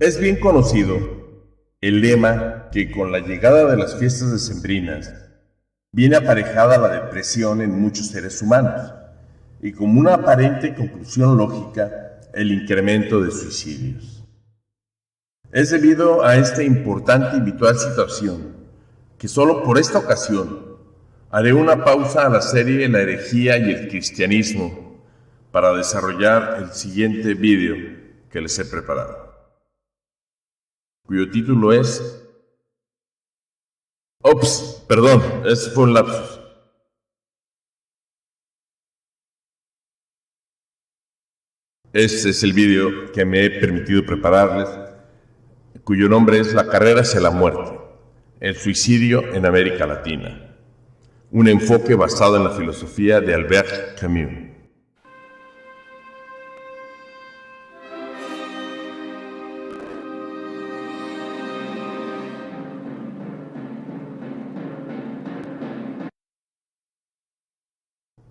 Es bien conocido el lema que con la llegada de las fiestas decembrinas viene aparejada la depresión en muchos seres humanos y como una aparente conclusión lógica el incremento de suicidios. Es debido a esta importante y habitual situación que solo por esta ocasión haré una pausa a la serie La herejía y el cristianismo para desarrollar el siguiente vídeo que les he preparado, cuyo título es... Ops, perdón, ese fue un lapsus. Este es el vídeo que me he permitido prepararles, cuyo nombre es La carrera hacia la muerte, el suicidio en América Latina, un enfoque basado en la filosofía de Albert Camus.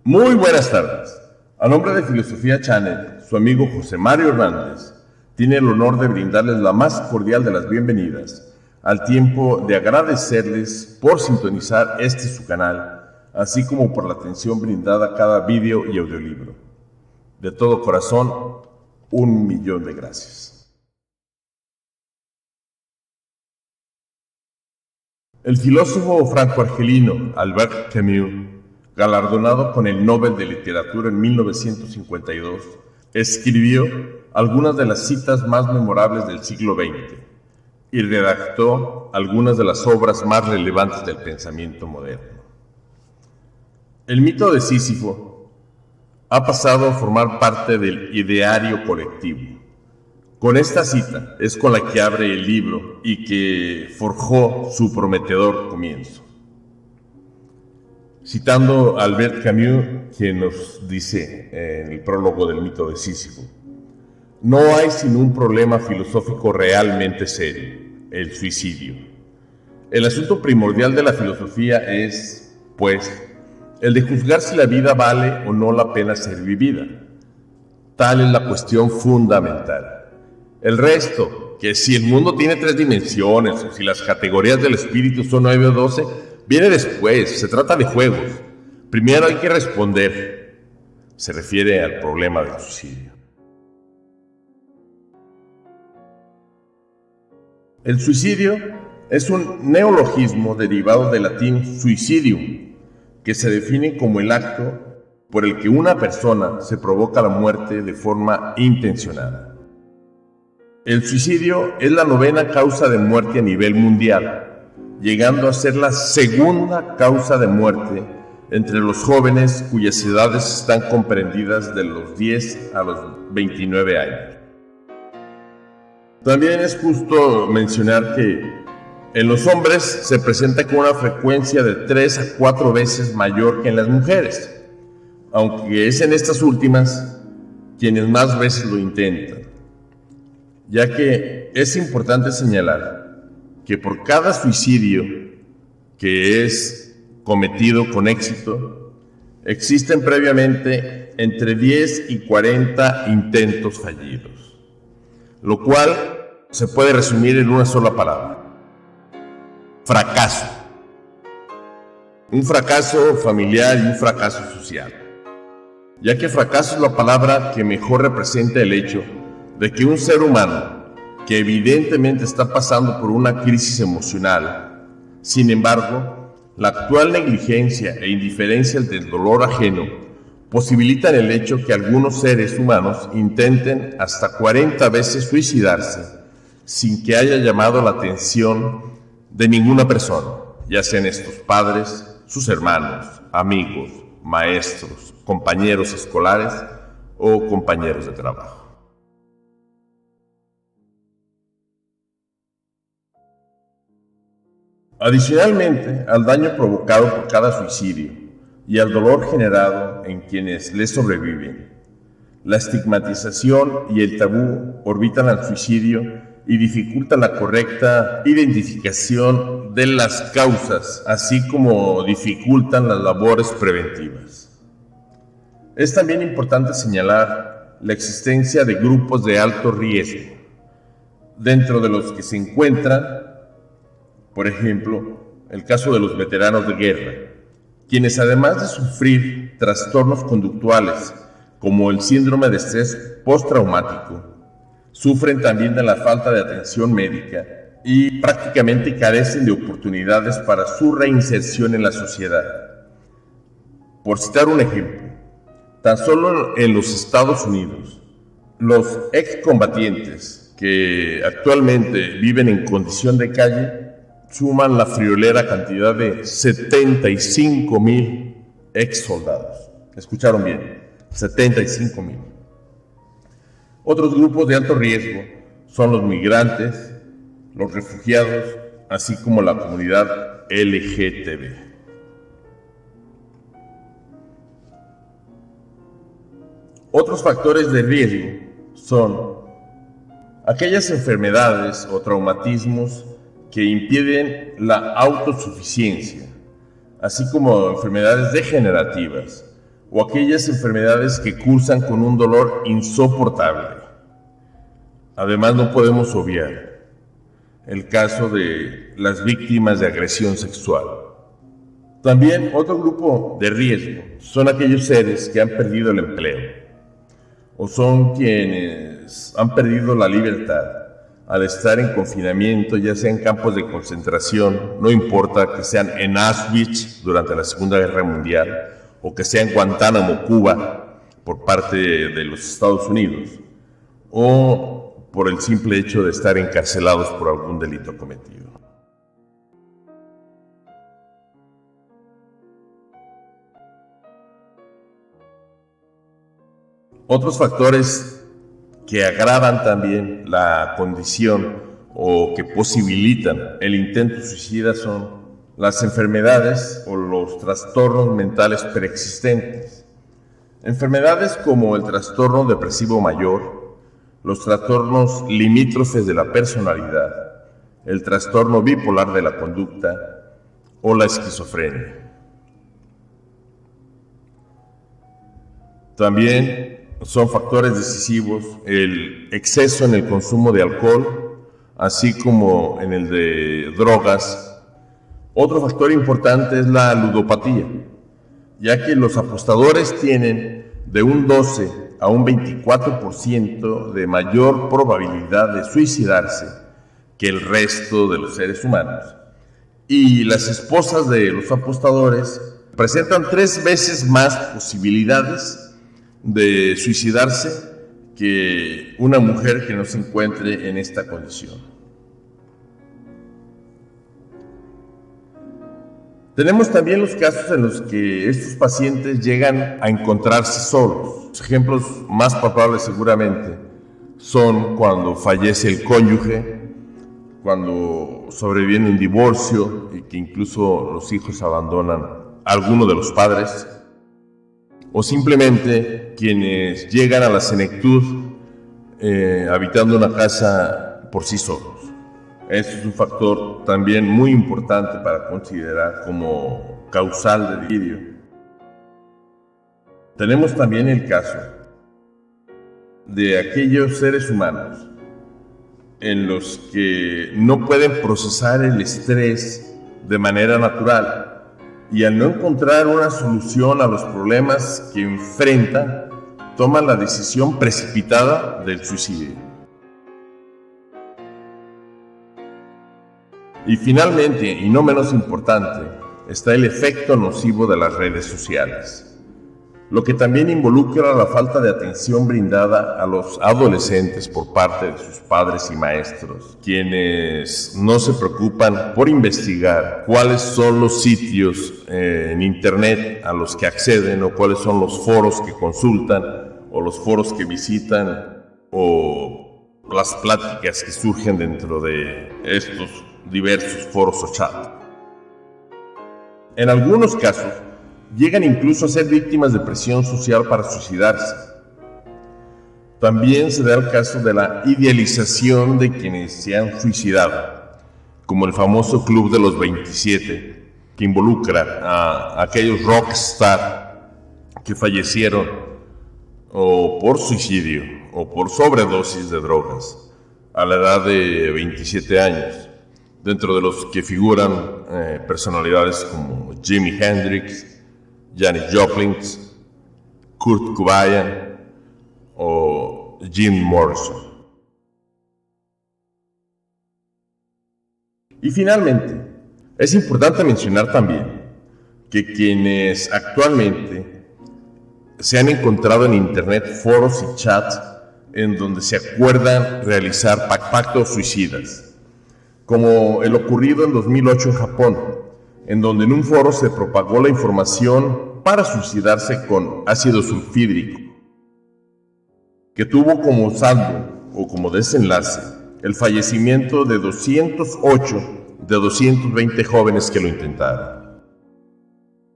Muy buenas tardes. A nombre de Filosofía Channel, su amigo José Mario Hernández tiene el honor de brindarles la más cordial de las bienvenidas, al tiempo de agradecerles por sintonizar su canal, así como por la atención brindada a cada vídeo y audiolibro. De todo corazón, 1.000.000 de gracias. El filósofo franco-argelino Albert Camus, galardonado con el Nobel de Literatura en 1952, escribió algunas de las citas más memorables del siglo XX y redactó algunas de las obras más relevantes del pensamiento moderno. El mito de Sísifo ha pasado a formar parte del ideario colectivo. Con esta cita es con la que abre el libro y que forjó su prometedor comienzo. Citando a Albert Camus, quien nos dice en el prólogo del mito de Sísifo: no hay sino un problema filosófico realmente serio, el suicidio. El asunto primordial de la filosofía es, pues, el de juzgar si la vida vale o no la pena ser vivida. Tal es la cuestión fundamental. El resto, que si el mundo tiene 3 dimensiones o si las categorías del espíritu son 9 o 12, viene después, se trata de juegos. Primero hay que responder. Se refiere al problema del suicidio. El suicidio es un neologismo derivado del latín suicidum, que se define como el acto por el que una persona se provoca la muerte de forma intencionada. El suicidio es la 9ª causa de muerte a nivel mundial, llegando a ser la 2ª causa de muerte entre los jóvenes cuyas edades están comprendidas de los 10 a los 29 años. También es justo mencionar que en los hombres se presenta con una frecuencia de 3 a 4 veces mayor que en las mujeres, aunque es en estas últimas quienes más veces lo intentan, ya que es importante señalar que por cada suicidio que es cometido con éxito, existen previamente entre 10 y 40 intentos fallidos, lo cual se puede resumir en una sola palabra: fracaso. Un fracaso familiar y un fracaso social, ya que fracaso es la palabra que mejor representa el hecho de que un ser humano que evidentemente está pasando por una crisis emocional, sin embargo, la actual negligencia e indiferencia del dolor ajeno posibilitan el hecho que algunos seres humanos intenten hasta 40 veces suicidarse sin que haya llamado la atención de ninguna persona, ya sean estos padres, sus hermanos, amigos, maestros, compañeros escolares o compañeros de trabajo. Adicionalmente al daño provocado por cada suicidio y al dolor generado en quienes le sobreviven, la estigmatización y el tabú orbitan al suicidio y dificultan la correcta identificación de las causas, así como dificultan las labores preventivas. Es también importante señalar la existencia de grupos de alto riesgo, dentro de los que se encuentran, por ejemplo, el caso de los veteranos de guerra, quienes además de sufrir trastornos conductuales como el síndrome de estrés postraumático, sufren también de la falta de atención médica y prácticamente carecen de oportunidades para su reinserción en la sociedad. Por citar un ejemplo, tan solo en los Estados Unidos, los excombatientes que actualmente viven en condición de calle suman la friolera cantidad de 75,000 exsoldados. ¿Escucharon bien? 75,000. Otros grupos de alto riesgo son los migrantes, los refugiados, así como la comunidad LGTB. Otros factores de riesgo son aquellas enfermedades o traumatismos que impiden la autosuficiencia, así como enfermedades degenerativas o aquellas enfermedades que cursan con un dolor insoportable. Además, no podemos obviar el caso de las víctimas de agresión sexual. También otro grupo de riesgo son aquellos seres que han perdido el empleo o son quienes han perdido la libertad al estar en confinamiento, ya sea en campos de concentración, no importa que sean en Auschwitz durante la Segunda Guerra Mundial o que sea en Guantánamo, Cuba, por parte de los Estados Unidos, o por el simple hecho de estar encarcelados por algún delito cometido. Otros factores que agravan también la condición o que posibilitan el intento suicida son las enfermedades o los trastornos mentales preexistentes. Enfermedades como el trastorno depresivo mayor, los trastornos limítrofes de la personalidad, el trastorno bipolar de la conducta o la esquizofrenia. También son factores decisivos el exceso en el consumo de alcohol, así como en el de drogas. Otro factor importante es la ludopatía, ya que los apostadores tienen de un 12 a un 24% de mayor probabilidad de suicidarse que el resto de los seres humanos. Y las esposas de los apostadores presentan 3 veces más posibilidades de suicidarse que una mujer que no se encuentre en esta condición. Tenemos también los casos en los que estos pacientes llegan a encontrarse solos. Los ejemplos más palpables seguramente son cuando fallece el cónyuge, cuando sobreviene un divorcio y que incluso los hijos abandonan a alguno de los padres, o simplemente quienes llegan a la senectud habitando una casa por sí solos. Eso es un factor también muy importante para considerar como causal de delirio. Tenemos también el caso de aquellos seres humanos en los que no pueden procesar el estrés de manera natural y al no encontrar una solución a los problemas que enfrentan, toman la decisión precipitada del suicidio. Y finalmente, y no menos importante, está el efecto nocivo de las redes sociales, lo que también involucra la falta de atención brindada a los adolescentes por parte de sus padres y maestros, quienes no se preocupan por investigar cuáles son los sitios en internet a los que acceden o cuáles son los foros que consultan o los foros que visitan o las pláticas que surgen dentro de estos diversos foros o chat. En algunos casos, llegan incluso a ser víctimas de presión social para suicidarse. También se da el caso de la idealización de quienes se han suicidado, como el famoso Club de los 27, que involucra a aquellos rockstar que fallecieron o por suicidio o por sobredosis de drogas, a la edad de 27 años, dentro de los que figuran personalidades como Jimi Hendrix, Janis Joplin, Kurt Cobain o Jim Morrison. Y finalmente, es importante mencionar también que quienes actualmente se han encontrado en internet foros y chats en donde se acuerdan realizar pactos suicidas, como el ocurrido en 2008 en Japón, en donde en un foro se propagó la información para suicidarse con ácido sulfídrico, que tuvo como saldo o como desenlace el fallecimiento de 208 de 220 jóvenes que lo intentaron.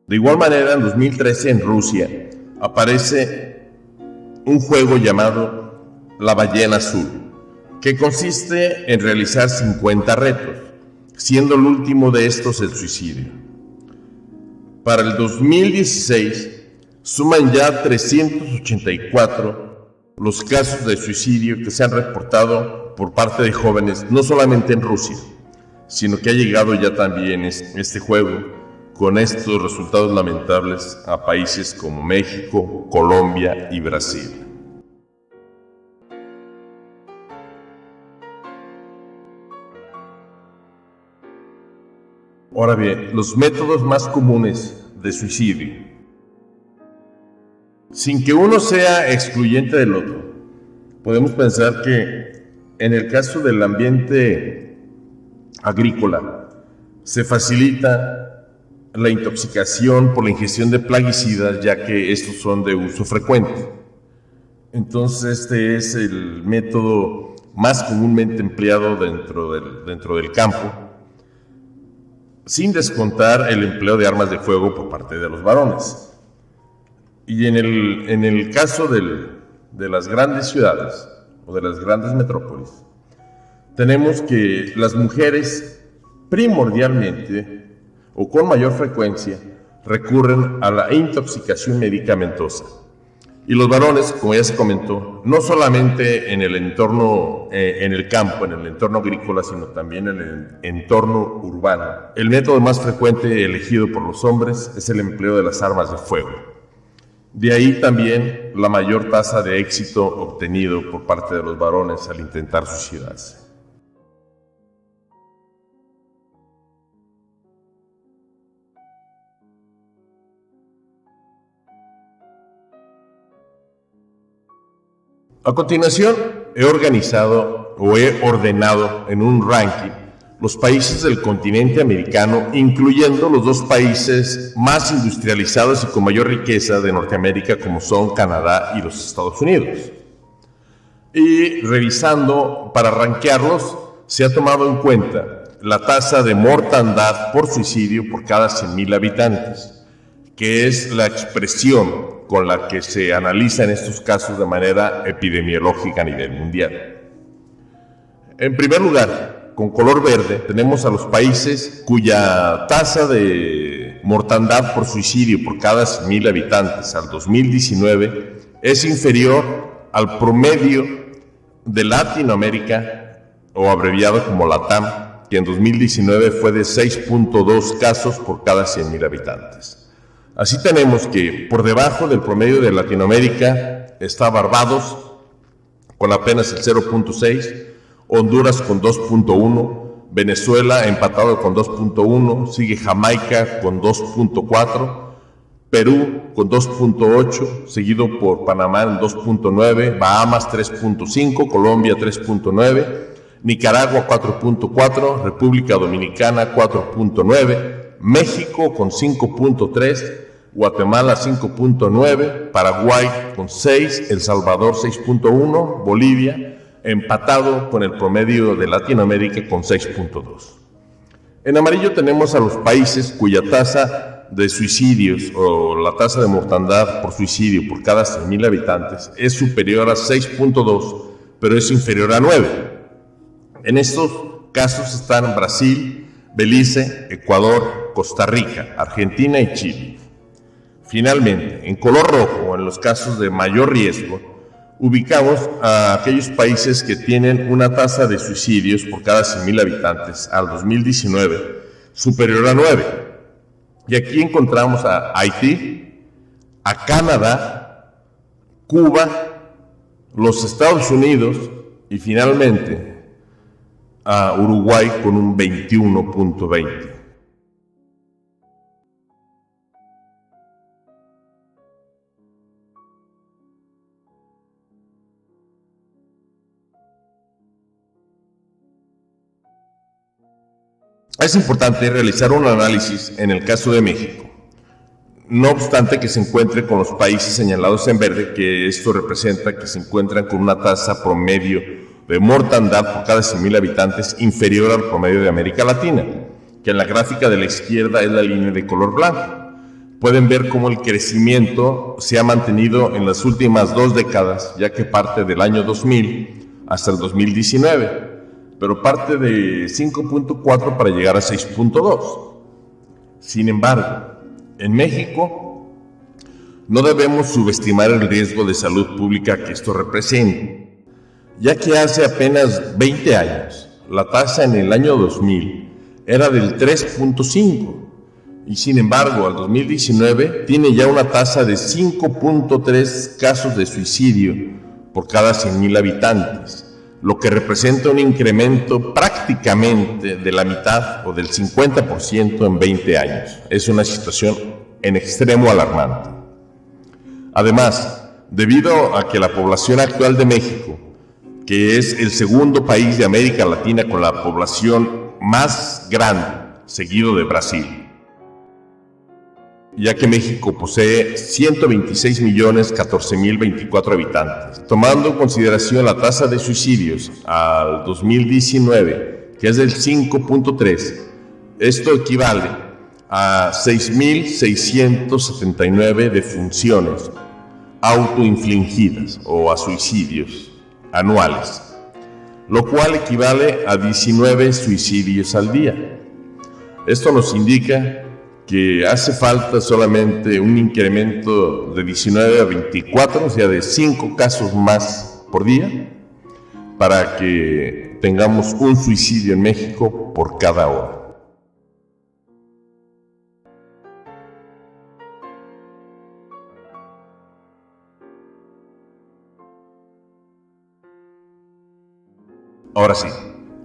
De igual manera, en 2013 en Rusia aparece un juego llamado La Ballena Azul, que consiste en realizar 50 retos, siendo el último de estos el suicidio. Para el 2016 suman ya 384 los casos de suicidio que se han reportado por parte de jóvenes, no solamente en Rusia, sino que ha llegado ya también este juego con estos resultados lamentables a países como México, Colombia y Brasil. Ahora bien, los métodos más comunes de suicidio, sin que uno sea excluyente del otro, podemos pensar que en el caso del ambiente agrícola se facilita la intoxicación por la ingestión de plaguicidas, ya que estos son de uso frecuente. Entonces este es el método más comúnmente empleado dentro del campo, sin descontar el empleo de armas de fuego por parte de los varones. Y en el caso de las grandes ciudades o de las grandes metrópolis, tenemos que las mujeres primordialmente o con mayor frecuencia recurren a la intoxicación medicamentosa. Y los varones, como ya se comentó, no solamente en el entorno, en el campo, en el entorno agrícola, sino también en el entorno urbano. El método más frecuente elegido por los hombres es el empleo de las armas de fuego. De ahí también la mayor tasa de éxito obtenido por parte de los varones al intentar suicidarse. A continuación, he ordenado en un ranking los países del continente americano, incluyendo los dos países más industrializados y con mayor riqueza de Norteamérica, como son Canadá y los Estados Unidos. Y revisando, para rankearlos, se ha tomado en cuenta la tasa de mortandad por suicidio por cada 100,000 habitantes, que es la expresión con la que se analizan estos casos de manera epidemiológica a nivel mundial. En primer lugar, con color verde, tenemos a los países cuya tasa de mortandad por suicidio por cada 100,000 habitantes al 2019 es inferior al promedio de Latinoamérica, o abreviado como LATAM, que en 2019 fue de 6.2 casos por cada 100,000 habitantes. Así tenemos que por debajo del promedio de Latinoamérica está Barbados con apenas el 0.6, Honduras con 2.1, Venezuela empatado con 2.1, sigue Jamaica con 2.4, Perú con 2.8, seguido por Panamá en 2.9, Bahamas 3.5, Colombia 3.9, Nicaragua 4.4, República Dominicana 4.9, México con 5.3, Guatemala 5.9, Paraguay con 6, El Salvador 6.1, Bolivia empatado con el promedio de Latinoamérica con 6.2. En amarillo tenemos a los países cuya tasa de suicidios o la tasa de mortandad por suicidio por cada 100,000 habitantes es superior a 6.2, pero es inferior a 9. En estos casos están Brasil, Belice, Ecuador, Costa Rica, Argentina y Chile. Finalmente, en color rojo, en los casos de mayor riesgo, ubicamos a aquellos países que tienen una tasa de suicidios por cada 100,000 habitantes al 2019 superior a 9. Y aquí encontramos a Haití, a Canadá, Cuba, los Estados Unidos y finalmente a Uruguay con un 21.20. Es importante realizar un análisis en el caso de México, no obstante que se encuentre con los países señalados en verde, que esto representa que se encuentran con una tasa promedio de mortandad por cada 100,000 habitantes inferior al promedio de América Latina, que en la gráfica de la izquierda es la línea de color blanco. Pueden ver cómo el crecimiento se ha mantenido en las últimas 2 décadas, ya que parte del año 2000 hasta el 2019. Pero parte de 5.4 para llegar a 6.2. Sin embargo, en México no debemos subestimar el riesgo de salud pública que esto representa, ya que hace apenas 20 años, la tasa en el año 2000 era del 3.5 y sin embargo al 2019 tiene ya una tasa de 5.3 casos de suicidio por cada 100,000 habitantes. Lo que representa un incremento prácticamente de la mitad o del 50% en 20 años. Es una situación en extremo alarmante. Además, debido a que la población actual de México, que es el segundo país de América Latina con la población más grande, seguido de Brasil, ya que México posee 126.014.024 habitantes. Tomando en consideración la tasa de suicidios al 2019, que es del 5.3, esto equivale a 6.679 defunciones autoinfligidas o a suicidios anuales, lo cual equivale a 19 suicidios al día. Esto nos indica que hace falta solamente un incremento de 19 a 24, o sea, de 5 casos más por día, para que tengamos un suicidio en México por cada hora. Ahora sí,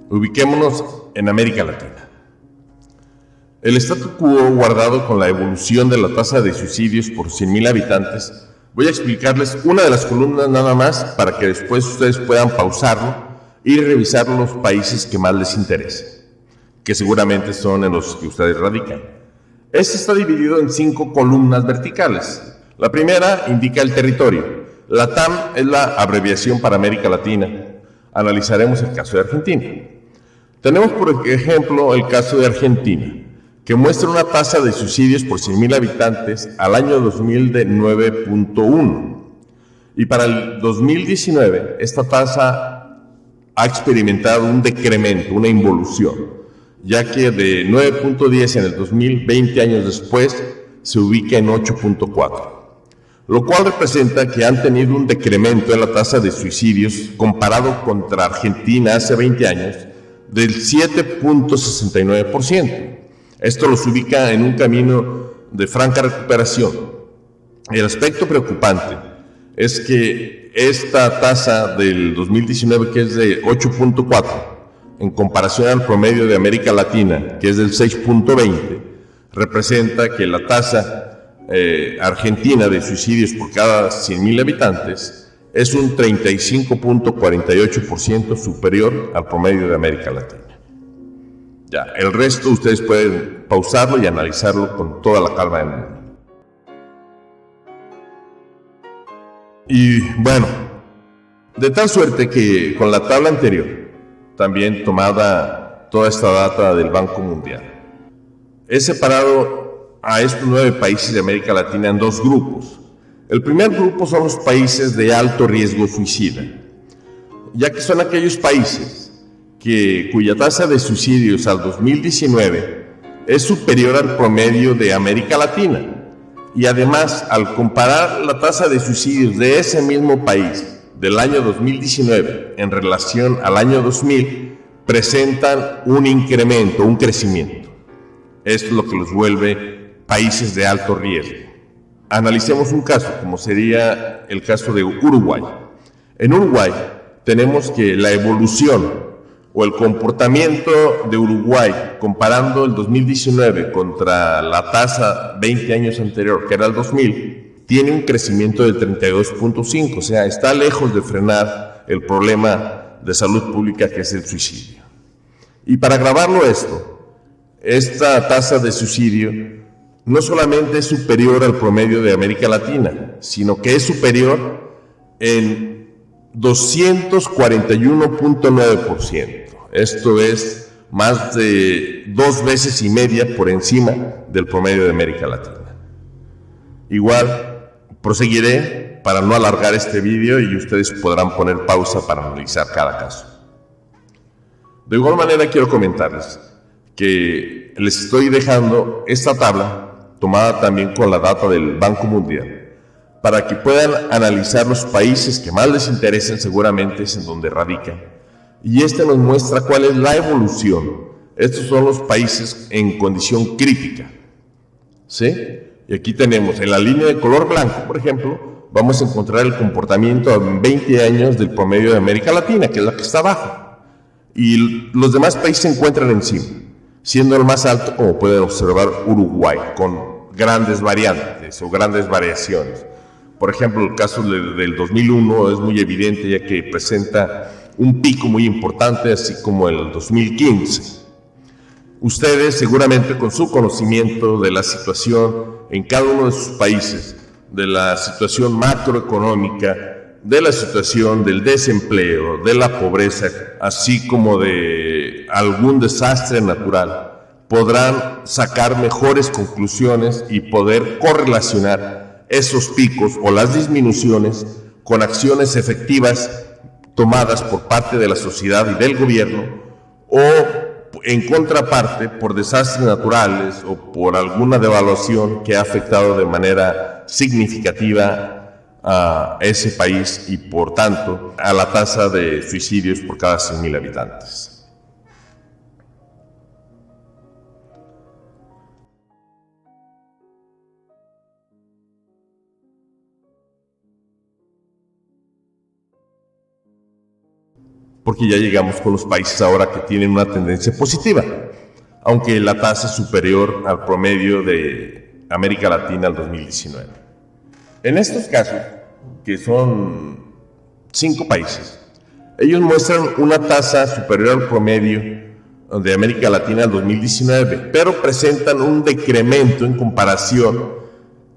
ubiquémonos en América Latina. El statu quo guardado con la evolución de la tasa de suicidios por 100,000 habitantes, voy a explicarles una de las columnas nada más para que después ustedes puedan pausarlo y revisar los países que más les interesen, que seguramente son en los que ustedes radican. Este está dividido en 5 columnas verticales. La primera indica el territorio. La TAM es la abreviación para América Latina. Analizaremos el caso de Argentina. Tenemos por ejemplo el caso de Argentina, que muestra una tasa de suicidios por 100,000 habitantes al año 2000 de 9.1. Y para el 2019, esta tasa ha experimentado un decremento, una involución, ya que de 9.10 en el 2000, 20 años después, se ubica en 8.4. Lo cual representa que han tenido un decremento en la tasa de suicidios comparado contra Argentina hace 20 años del 7.69%. Esto los ubica en un camino de franca recuperación. El aspecto preocupante es que esta tasa del 2019, que es de 8.4, en comparación al promedio de América Latina, que es del 6.20, representa que la tasa argentina de suicidios por cada 100,000 habitantes es un 35.48% superior al promedio de América Latina. Ya, el resto ustedes pueden pausarlo y analizarlo con toda la calma del mundo. Y bueno, de tal suerte que con la tabla anterior, también tomada toda esta data del Banco Mundial, he separado a estos 9 países de América Latina en 2 grupos. El primer grupo son los países de alto riesgo suicida, ya que son aquellos países cuya tasa de suicidios al 2019 es superior al promedio de América Latina. Y además, al comparar la tasa de suicidios de ese mismo país del año 2019 en relación al año 2000 presentan un incremento, un crecimiento. Esto es lo que los vuelve países de alto riesgo. Analicemos un caso, como sería el caso de Uruguay. En Uruguay tenemos que la evolución o el comportamiento de Uruguay comparando el 2019 contra la tasa 20 años anterior, que era el 2000, tiene un crecimiento del 32.5, o sea, está lejos de frenar el problema de salud pública que es el suicidio. Y para agravarlo esta tasa de suicidio no solamente es superior al promedio de América Latina, sino que es superior en 241.9%. Esto es más de 2 veces y media por encima del promedio de América Latina. Igual, proseguiré para no alargar este vídeo y ustedes podrán poner pausa para analizar cada caso. De igual manera quiero comentarles que les estoy dejando esta tabla tomada también con la data del Banco Mundial para que puedan analizar los países que más les interesen, seguramente es en donde radican. Y este nos muestra cuál es la evolución. Estos son los países en condición crítica, ¿sí? Y aquí tenemos en la línea de color blanco, por ejemplo, vamos a encontrar el comportamiento en 20 años del promedio de América Latina, que es la que está abajo. Y los demás países se encuentran encima, siendo el más alto, como pueden observar, Uruguay, con grandes variantes o grandes variaciones. Por ejemplo, el caso del 2001 es muy evidente, ya que presenta un pico muy importante, así como el 2015. Ustedes seguramente con su conocimiento de la situación en cada uno de sus países, de la situación macroeconómica, de la situación del desempleo, de la pobreza, así como de algún desastre natural, podrán sacar mejores conclusiones y poder correlacionar esos picos o las disminuciones con acciones efectivas tomadas por parte de la sociedad y del gobierno, o en contraparte por desastres naturales o por alguna devaluación que ha afectado de manera significativa a ese país y por tanto a la tasa de suicidios por cada 100,000 habitantes. Porque ya llegamos con los países ahora que tienen una tendencia positiva, aunque la tasa es superior al promedio de América Latina al 2019. En estos casos, que son 5 países, ellos muestran una tasa superior al promedio de América Latina al 2019, pero presentan un decremento en comparación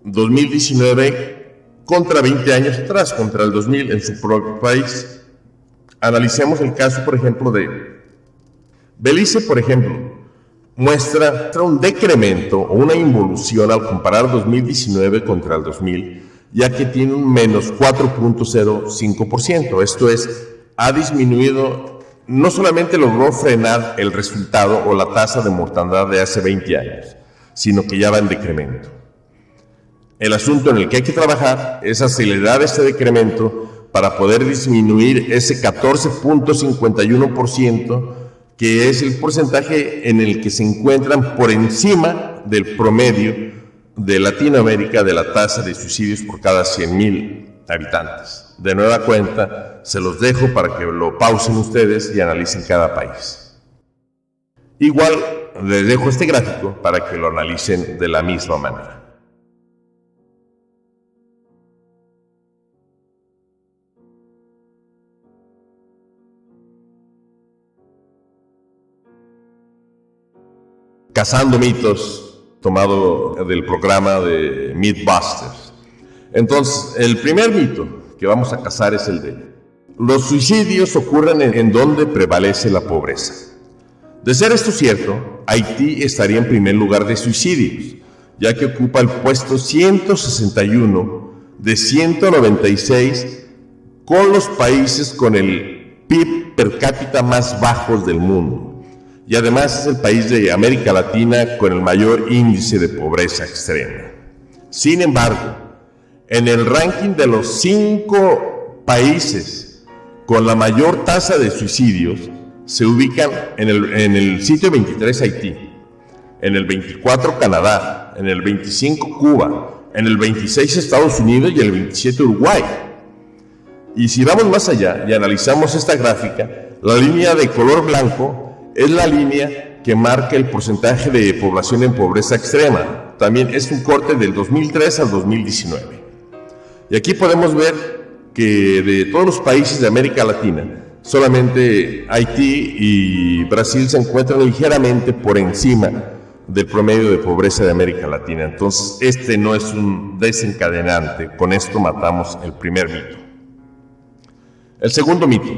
2019 contra 20 años atrás, contra el 2000 en su propio país. Analicemos el caso, por ejemplo, de Belice, por ejemplo, muestra un decremento o una involución al comparar 2019 contra el 2000, ya que tiene un menos 4.05%. Esto es, ha disminuido, no solamente logró frenar el resultado o la tasa de mortandad de hace 20 años, sino que ya va en decremento. El asunto en el que hay que trabajar es acelerar este decremento para poder disminuir ese 14.51%, que es el porcentaje en el que se encuentran por encima del promedio de Latinoamérica de la tasa de suicidios por cada 100,000 habitantes. De nueva cuenta, se los dejo para que lo pausen ustedes y analicen cada país. Igual, les dejo este gráfico para que lo analicen de la misma manera. Cazando mitos, tomado del programa de Mythbusters. Entonces, el primer mito que vamos a cazar es el de los suicidios ocurren en donde prevalece la pobreza. De ser esto cierto, Haití estaría en primer lugar de suicidios, ya que ocupa el puesto 161 de 196 con los países con el PIB per cápita más bajos del mundo. Y además es el país de América Latina con el mayor índice de pobreza extrema. Sin embargo, en el ranking de los 5 países con la mayor tasa de suicidios se ubican en el sitio 23 Haití, en el 24 Canadá, en el 25 Cuba, en el 26 Estados Unidos y el 27 Uruguay. Y si vamos más allá y analizamos esta gráfica, la línea de color blanco es la línea que marca el porcentaje de población en pobreza extrema. También es un corte del 2003 al 2019. Y aquí podemos ver que de todos los países de América Latina, solamente Haití y Brasil se encuentran ligeramente por encima del promedio de pobreza de América Latina. Entonces, este no es un desencadenante. Con esto matamos el primer mito. El segundo mito: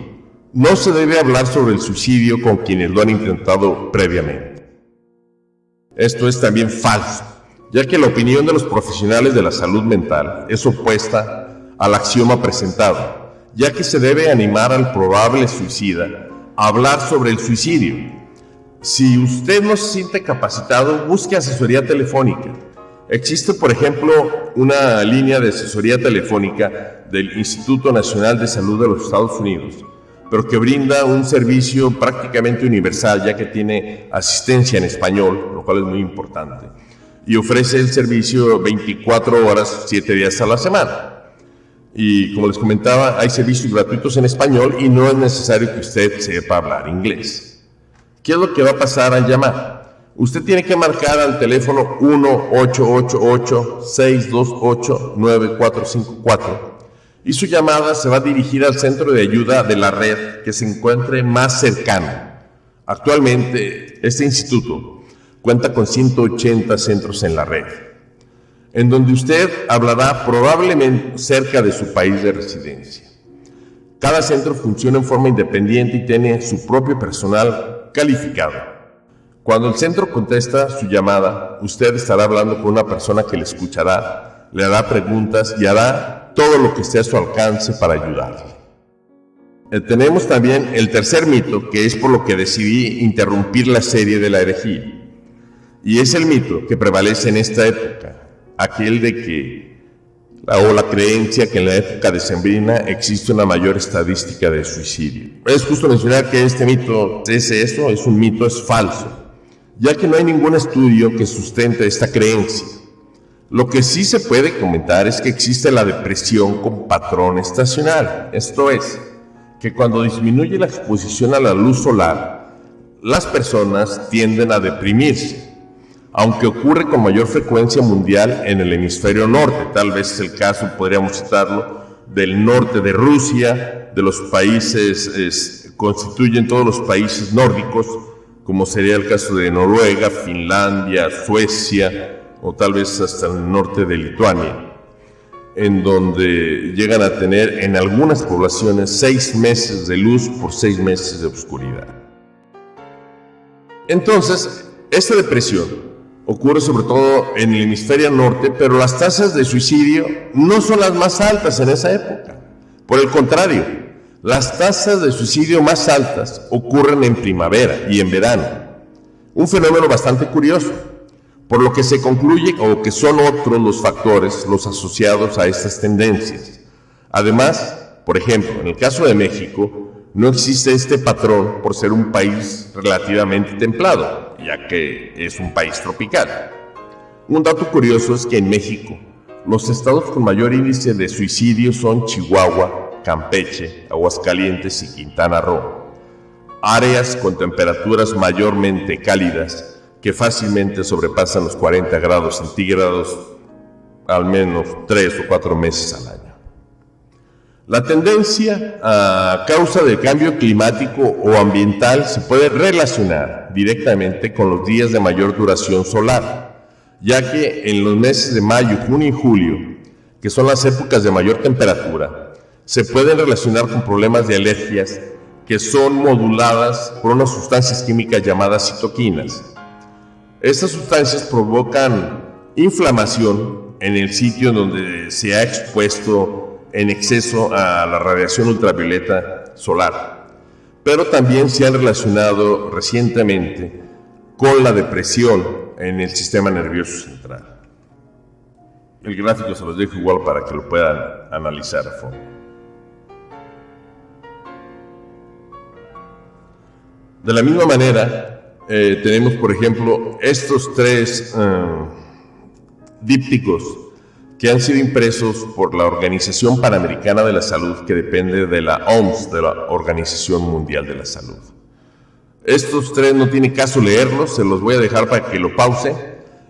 no se debe hablar sobre el suicidio con quienes lo han intentado previamente. Esto es también falso, ya que la opinión de los profesionales de la salud mental es opuesta al axioma presentado, ya que se debe animar al probable suicida a hablar sobre el suicidio. Si usted no se siente capacitado, busque asesoría telefónica. Existe, por ejemplo, una línea de asesoría telefónica del Instituto Nacional de Salud de los Estados Unidos, pero que brinda un servicio prácticamente universal, ya que tiene asistencia en español, lo cual es muy importante, y ofrece el servicio 24 horas, 7 días a la semana. Y como les comentaba, hay servicios gratuitos en español y no es necesario que usted sepa hablar inglés. ¿Qué es lo que va a pasar al llamar? Usted tiene que marcar al teléfono 1-888-628-9454 y su llamada se va a dirigir al centro de ayuda de la red que se encuentre más cercano. Actualmente, este instituto cuenta con 180 centros en la red, en donde usted hablará probablemente cerca de su país de residencia. Cada centro funciona en forma independiente y tiene su propio personal calificado. Cuando el centro contesta su llamada, usted estará hablando con una persona que le escuchará, le hará preguntas y hará todo lo que esté a su alcance para ayudarle. Tenemos también el tercer mito, que es por lo que decidí interrumpir la serie de la herejía. Y es el mito que prevalece en esta época, aquel de que la creencia que en la época decembrina existe una mayor estadística de suicidio. Es justo mencionar que este mito es un mito, es falso, ya que no hay ningún estudio que sustente esta creencia. Lo que sí se puede comentar es que existe la depresión con patrón estacional, esto es, que cuando disminuye la exposición a la luz solar, las personas tienden a deprimirse, aunque ocurre con mayor frecuencia mundial en el hemisferio norte. Tal vez es el caso, podríamos citarlo, del norte de Rusia, de los países, constituyen todos los países nórdicos, como sería el caso de Noruega, Finlandia, Suecia, o tal vez hasta el norte de Lituania, en donde llegan a tener en algunas poblaciones 6 meses de luz por 6 meses de oscuridad. Entonces, esta depresión ocurre sobre todo en el hemisferio norte, pero las tasas de suicidio no son las más altas en esa época. Por el contrario, las tasas de suicidio más altas ocurren en primavera y en verano. Un fenómeno bastante curioso, por lo que se concluye o que son otros los factores los asociados a estas tendencias. Además, por ejemplo, en el caso de México, no existe este patrón por ser un país relativamente templado, ya que es un país tropical. Un dato curioso es que en México, los estados con mayor índice de suicidio son Chihuahua, Campeche, Aguascalientes y Quintana Roo, áreas con temperaturas mayormente cálidas que fácilmente sobrepasan los 40 grados centígrados al menos 3 o 4 meses al año. La tendencia a causa del cambio climático o ambiental se puede relacionar directamente con los días de mayor duración solar, ya que en los meses de mayo, junio y julio, que son las épocas de mayor temperatura, se pueden relacionar con problemas de alergias que son moduladas por unas sustancias químicas llamadas citoquinas. Estas sustancias provocan inflamación en el sitio donde se ha expuesto en exceso a la radiación ultravioleta solar, pero también se han relacionado recientemente con la depresión en el sistema nervioso central. El gráfico se los dejo igual para que lo puedan analizar a fondo. De la misma manera, tenemos, por ejemplo, estos tres dípticos que han sido impresos por la Organización Panamericana de la Salud, que depende de la OMS, de la Organización Mundial de la Salud. Estos tres no tiene caso leerlos, se los voy a dejar para que lo pause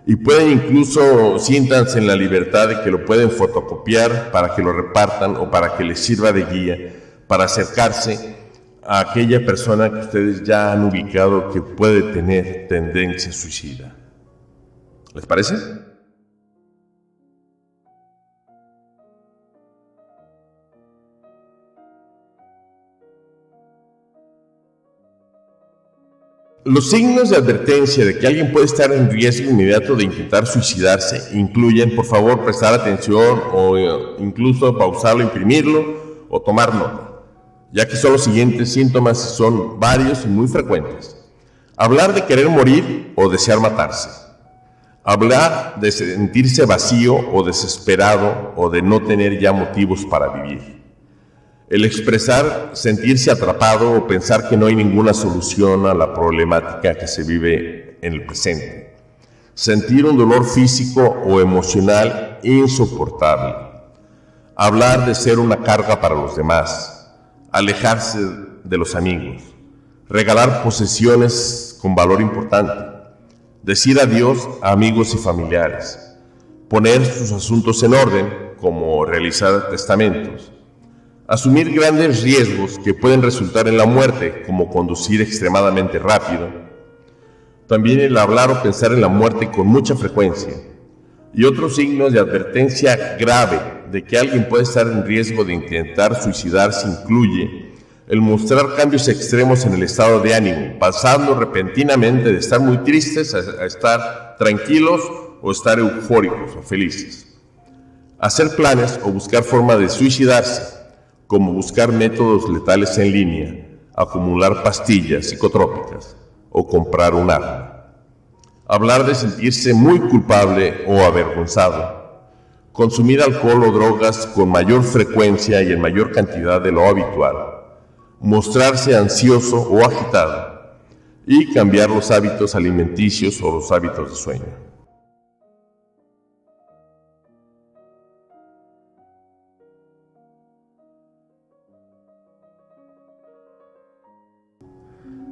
y pueden incluso, siéntanse en la libertad de que lo pueden fotocopiar para que lo repartan o para que les sirva de guía para acercarse a aquella persona que ustedes ya han ubicado que puede tener tendencia suicida. ¿Les parece? Los signos de advertencia de que alguien puede estar en riesgo inmediato de intentar suicidarse incluyen, por favor, prestar atención o incluso pausarlo, imprimirlo o tomar nota, ya que son los siguientes síntomas y son varios y muy frecuentes. Hablar de querer morir o desear matarse. Hablar de sentirse vacío o desesperado o de no tener ya motivos para vivir. El expresar sentirse atrapado o pensar que no hay ninguna solución a la problemática que se vive en el presente. Sentir un dolor físico o emocional insoportable. Hablar de ser una carga para los demás. Alejarse de los amigos. Regalar posesiones con valor importante. Decir adiós a amigos y familiares. Poner sus asuntos en orden, como realizar testamentos. Asumir grandes riesgos que pueden resultar en la muerte, como conducir extremadamente rápido. También el hablar o pensar en la muerte con mucha frecuencia. Y otros signos de advertencia grave de que alguien puede estar en riesgo de intentar suicidarse incluye el mostrar cambios extremos en el estado de ánimo, pasando repentinamente de estar muy tristes a estar tranquilos o estar eufóricos o felices. Hacer planes o buscar formas de suicidarse, como buscar métodos letales en línea, acumular pastillas psicotrópicas o comprar un arma. Hablar de sentirse muy culpable o avergonzado. Consumir alcohol o drogas con mayor frecuencia y en mayor cantidad de lo habitual. Mostrarse ansioso o agitado. Y cambiar los hábitos alimenticios o los hábitos de sueño.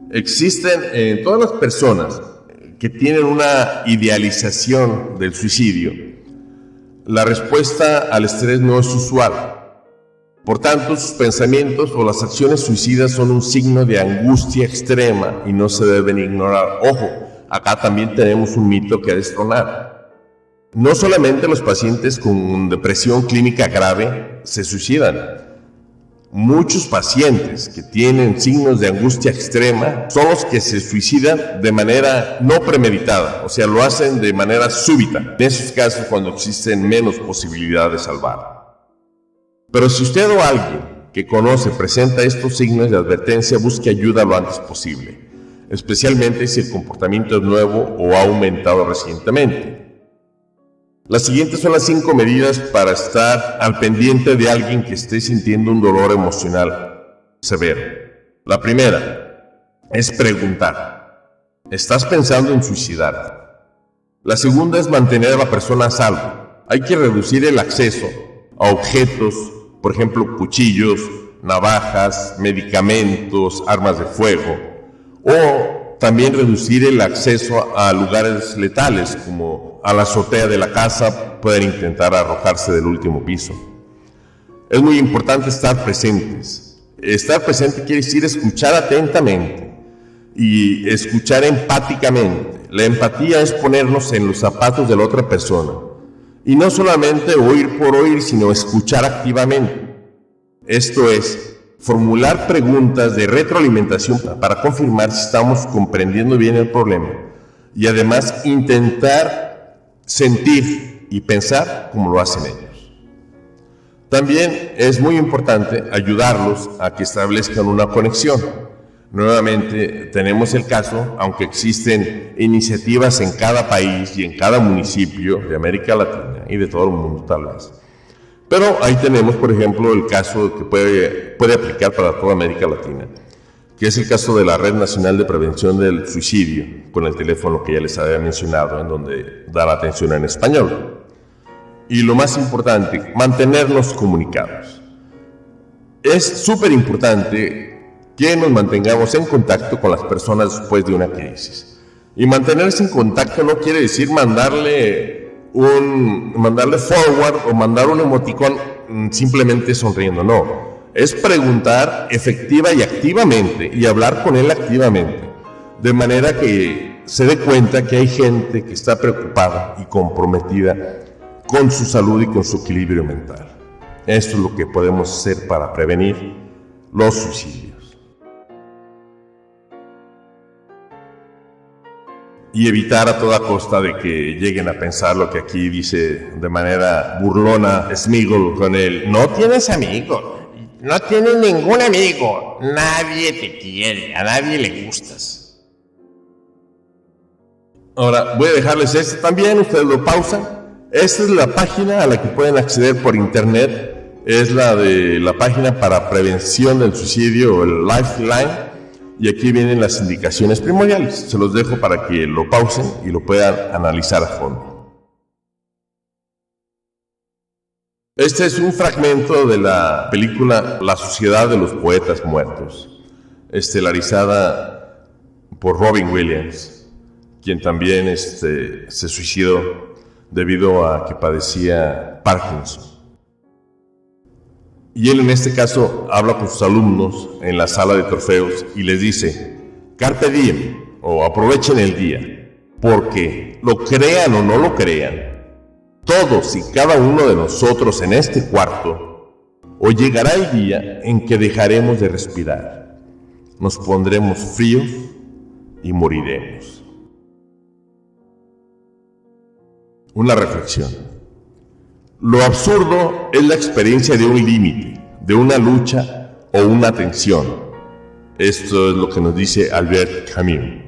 Existen en todas las personas que tienen una idealización del suicidio, la respuesta al estrés no es usual. Por tanto, sus pensamientos o las acciones suicidas son un signo de angustia extrema y no se deben ignorar. Ojo, acá también tenemos un mito que destronar. No solamente los pacientes con depresión clínica grave se suicidan. Muchos pacientes que tienen signos de angustia extrema son los que se suicidan de manera no premeditada, o sea, lo hacen de manera súbita, en esos casos cuando existen menos posibilidad de salvar. Pero si usted o alguien que conoce presenta estos signos de advertencia, busque ayuda lo antes posible, especialmente si el comportamiento es nuevo o ha aumentado recientemente. Las siguientes son las 5 medidas para estar al pendiente de alguien que esté sintiendo un dolor emocional severo. La primera es preguntar: ¿estás pensando en suicidarte? La segunda es mantener a la persona a salvo. Hay que reducir el acceso a objetos, por ejemplo, cuchillos, navajas, medicamentos, armas de fuego, o también reducir el acceso a lugares letales, como a la azotea de la casa, pueden intentar arrojarse del último piso. Es muy importante estar presentes. Estar presente quiere decir escuchar atentamente y escuchar empáticamente. La empatía es ponernos en los zapatos de la otra persona. Y no solamente oír por oír, sino escuchar activamente. Esto es, formular preguntas de retroalimentación para confirmar si estamos comprendiendo bien el problema y además intentar sentir y pensar como lo hacen ellos. También es muy importante ayudarlos a que establezcan una conexión. Nuevamente tenemos el caso, aunque existen iniciativas en cada país y en cada municipio de América Latina y de todo el mundo tal vez. Pero ahí tenemos, por ejemplo, el caso que puede aplicar para toda América Latina. que es el caso de la Red Nacional de Prevención del Suicidio, con el teléfono que ya les había mencionado, en donde da la atención en español. Y lo más importante, mantenernos comunicados. Es súper importante que nos mantengamos en contacto con las personas después de una crisis. Y mantenerse en contacto no quiere decir mandarle forward o mandar un emoticón simplemente sonriendo, no. Es preguntar efectiva y activamente y hablar con él activamente, de manera que se dé cuenta que hay gente que está preocupada y comprometida con su salud y con su equilibrio mental. Esto es lo que podemos hacer para prevenir los suicidios. Y evitar a toda costa de que lleguen a pensar lo que aquí dice de manera burlona Smigol con el "no tienes amigos, no tienes ningún amigo, nadie te quiere, a nadie le gustas". Ahora voy a dejarles esto también, ustedes lo pausan. Esta es la página a la que pueden acceder por internet, es la página para prevención del suicidio, el Lifeline. Y aquí vienen las indicaciones primordiales. Se los dejo para que lo pausen y lo puedan analizar a fondo. Este es un fragmento de la película La Sociedad de los Poetas Muertos, estelarizada por Robin Williams, quien también se suicidó debido a que padecía Parkinson. Y él en este caso habla con sus alumnos en la sala de trofeos y les dice: "Carpe diem", o aprovechen el día, porque lo crean o no lo crean, todos y cada uno de nosotros en este cuarto, hoy llegará el día en que dejaremos de respirar, nos pondremos fríos y moriremos. Una reflexión. Lo absurdo es la experiencia de un límite, de una lucha o una tensión. Esto es lo que nos dice Albert Camus.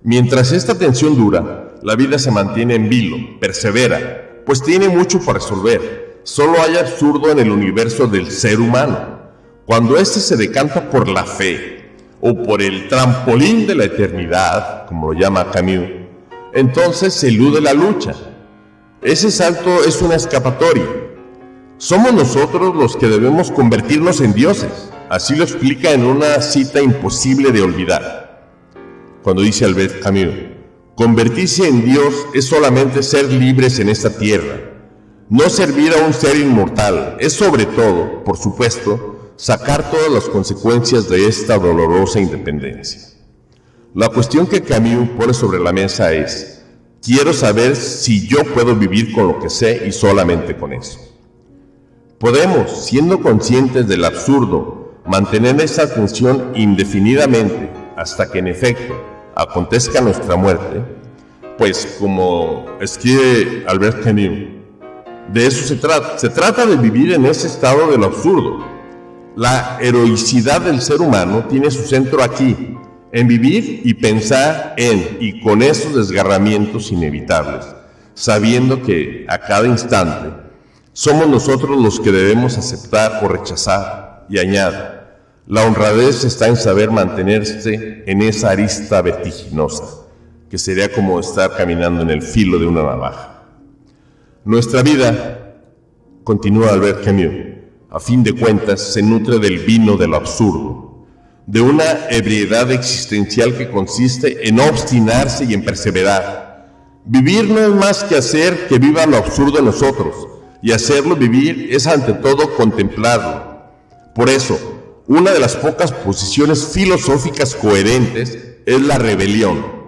Mientras esta tensión dura, la vida se mantiene en vilo, persevera, pues tiene mucho por resolver. Solo hay absurdo en el universo del ser humano. Cuando éste se decanta por la fe o por el trampolín de la eternidad, como lo llama Camus, entonces se elude la lucha. Ese salto es una escapatoria. Somos nosotros los que debemos convertirnos en dioses. Así lo explica en una cita imposible de olvidar, cuando dice Albert Camus: convertirse en Dios es solamente ser libres en esta tierra. No servir a un ser inmortal es sobre todo, por supuesto, sacar todas las consecuencias de esta dolorosa independencia. La cuestión que Camus pone sobre la mesa es: quiero saber si yo puedo vivir con lo que sé y solamente con eso. Podemos, siendo conscientes del absurdo, mantener esa atención indefinidamente hasta que en efecto acontezca nuestra muerte, pues como escribe Albert Camus, de eso se trata. Se trata de vivir en ese estado de lo absurdo. La heroicidad del ser humano tiene su centro aquí, en vivir y pensar en y con esos desgarramientos inevitables, sabiendo que a cada instante somos nosotros los que debemos aceptar o rechazar. Y añade: la honradez está en saber mantenerse en esa arista vertiginosa, que sería como estar caminando en el filo de una navaja. Nuestra vida, continúa Albert Camus, a fin de cuentas se nutre del vino de lo absurdo, de una ebriedad existencial que consiste en obstinarse y en perseverar. Vivir no es más que hacer que viva lo absurdo en nosotros, y hacerlo vivir es ante todo contemplarlo. Por eso, una de las pocas posiciones filosóficas coherentes es la rebelión.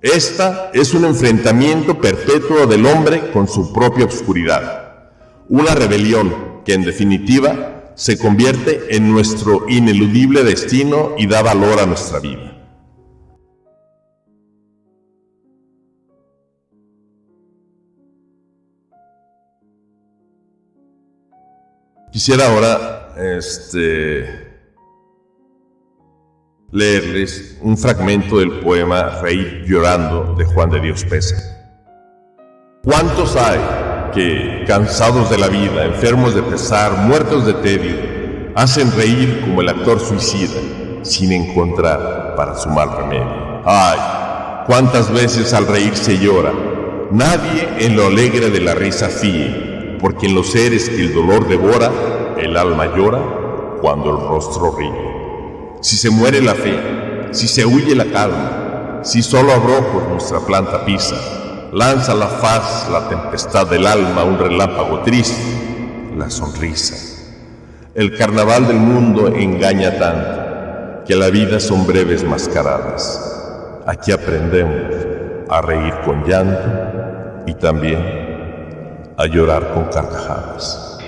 Esta es un enfrentamiento perpetuo del hombre con su propia oscuridad. Una rebelión que en definitiva se convierte en nuestro ineludible destino y da valor a nuestra vida. Quisiera ahora leerles un fragmento del poema Reír llorando de Juan de Dios Pesa. ¿Cuántos hay que, cansados de la vida, enfermos de pesar, muertos de tedio, hacen reír como el actor suicida, sin encontrar para su mal remedio. ¡Ay! Cuántas veces al reír se llora. Nadie en lo alegre de la risa fíe, porque en los seres que el dolor devora, el alma llora cuando el rostro ríe. Si se muere la fe, si se huye la calma, si solo abrojos nuestra planta pisa, lanza a la faz la tempestad del alma un relámpago triste, la sonrisa. El carnaval del mundo engaña tanto, que la vida son breves mascaradas. Aquí aprendemos a reír con llanto y también a llorar con carcajadas.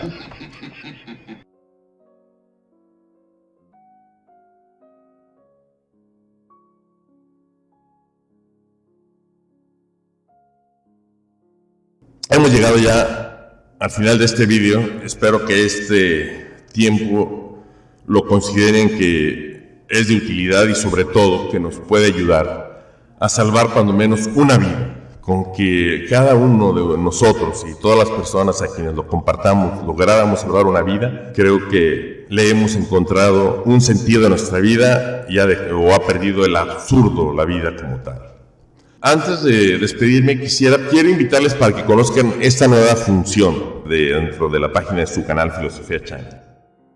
Hemos llegado ya al final de este vídeo. Espero que este tiempo lo consideren que es de utilidad y sobre todo que nos puede ayudar a salvar cuando menos una vida. Con que cada uno de nosotros y todas las personas a quienes lo compartamos lográramos salvar una vida, creo que le hemos encontrado un sentido a nuestra vida y ha perdido el absurdo la vida como tal. Antes de despedirme quiero invitarles para que conozcan esta nueva función dentro de la página de su canal Filosofía Channel.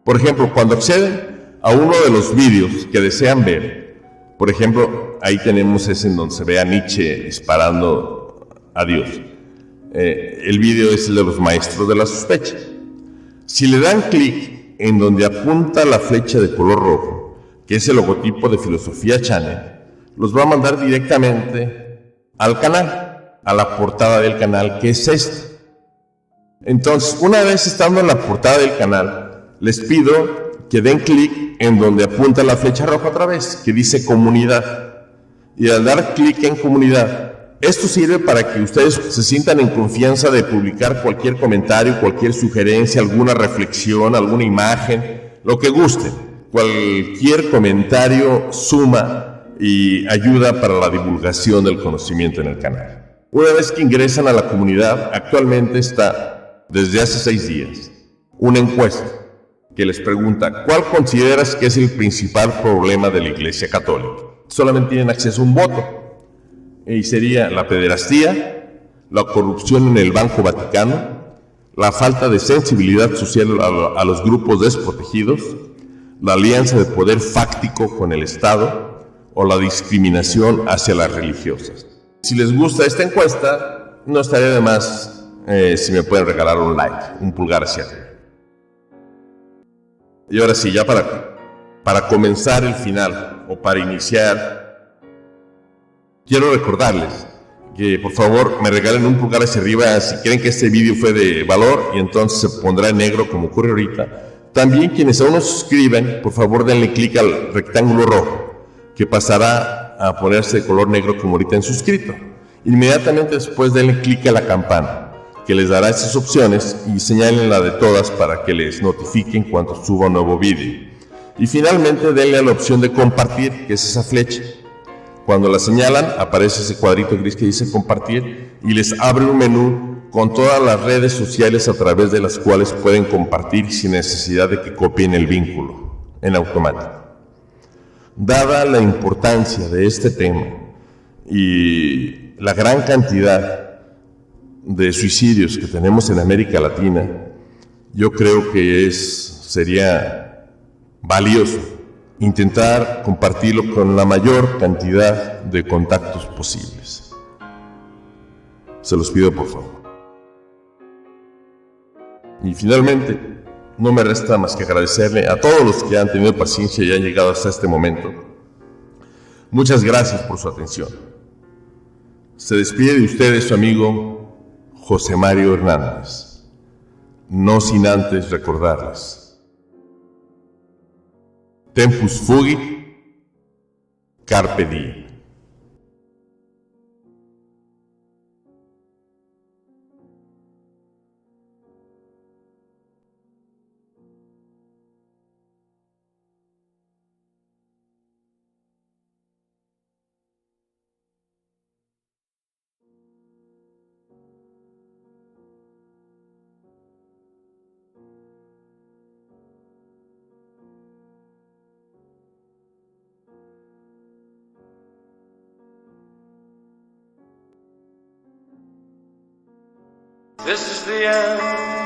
Por ejemplo, cuando acceden a uno de los vídeos que desean ver, por ejemplo, ahí tenemos ese en donde se ve a Nietzsche disparando a Dios. El vídeo es el de los maestros de la sospecha. Si le dan clic en donde apunta la flecha de color rojo, que es el logotipo de Filosofía Channel, los va a mandar directamente al canal, a la portada del canal, que es esta. Entonces, una vez estando en la portada del canal, les pido que den clic en donde apunta la flecha roja otra vez, que dice comunidad. Y al dar clic en comunidad, esto sirve para que ustedes se sientan en confianza de publicar cualquier comentario, cualquier sugerencia, alguna reflexión, alguna imagen, lo que gusten. Cualquier comentario suma y ayuda para la divulgación del conocimiento en el canal. Una vez que ingresan a la comunidad, actualmente está, desde hace 6 días, una encuesta que les pregunta, ¿cuál consideras que es el principal problema de la Iglesia Católica? Solamente tienen acceso a un voto, y sería la pederastía, la corrupción en el Banco Vaticano, la falta de sensibilidad social a los grupos desprotegidos, la alianza de poder fáctico con el Estado o la discriminación hacia las religiosas. Si les gusta esta encuesta, no estaría de más si me pueden regalar un like, un pulgar hacia arriba. Y ahora sí, ya para comenzar el final o para iniciar, quiero recordarles que por favor me regalen un pulgar hacia arriba si creen que este vídeo fue de valor, y entonces se pondrá en negro como ocurre ahorita. También quienes aún no se suscriben, por favor denle clic al rectángulo rojo, que pasará a ponerse de color negro como ahorita en suscrito. Inmediatamente después denle clic a la campana, que les dará esas opciones, y señalen la de todas para que les notifiquen cuando suba un nuevo vídeo. Y finalmente denle a la opción de compartir, que es esa flecha. Cuando la señalan, aparece ese cuadrito gris que dice compartir y les abre un menú con todas las redes sociales a través de las cuales pueden compartir sin necesidad de que copien el vínculo, en automático. Dada la importancia de este tema y la gran cantidad de suicidios que tenemos en América Latina, yo creo que sería valioso intentar compartirlo con la mayor cantidad de contactos posibles. Se los pido por favor. Y finalmente, no me resta más que agradecerle a todos los que han tenido paciencia y han llegado hasta este momento. Muchas gracias por su atención. Se despide de ustedes su amigo José Mario Hernández, no sin antes recordarles: Tempus fugit, carpe diem. This is the end.